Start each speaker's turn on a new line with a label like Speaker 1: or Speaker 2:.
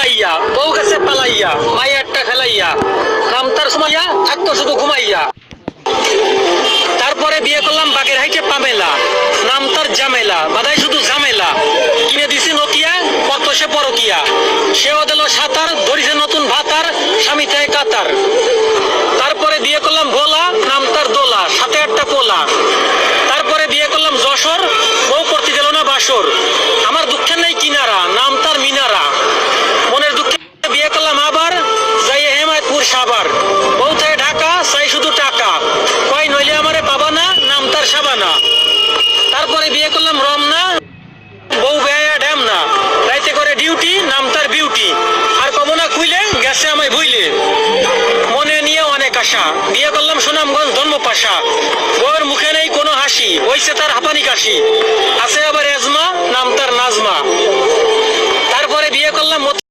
Speaker 1: জ্বালাইয়া, বউ গেছে পালাইয়া, মাইয়ারটা খেলাইয়া, নাম তার সুমাইয়া, থাকতো শুধু ঘুমাইয়া। তারপরে বিয়ে করলাম বাগেরহাটে পামেলা, নাম তার জামেলা, বাদাই শুধু ঝামেলা। কিনে দিছি নোকিয়া, কত সে পরকিয়া, সেও দিল সাঁতার, ধরিছে নতুন ভাতার, স্বামী থেকে কাতার। তারপরে বিয়ে করলাম ভোলা, নাম তার দোলা, সাথে একটা পোলা। তারপরে বিয়ে করলাম যশোর, বউ করতে দিল না বাসর, আমার দুঃখের নেই কিনারা, নাম তার মিনারা। মনের দুঃখে বিয়ে করলাম আবার, যাই হেমায়তপুর সাবার, বউ থেকে ঢাকা, চাই শুধু টাকা, কয় নইলে আমারে পাবা না, নাম তার সাবানা। তারপরে বিয়ে করলাম রমনা, বউ বেয়া ড্যাম না, রাইতে করে ডিউটি, নাম তার বিউটি, আর কমনা খুইলে গেছে আমায় ভুইলে। মনে নিয়ে অনেক আশা, বিয়ে করলাম সুনামগঞ্জ ধর্মপাশা, বউয়ের মুখে নেই কোনো হাসি, হইছে তার হাঁপানি কাশি, আছে আবার এজমা, নাম তার নাজমা। তারপরে বিয়ে করলাম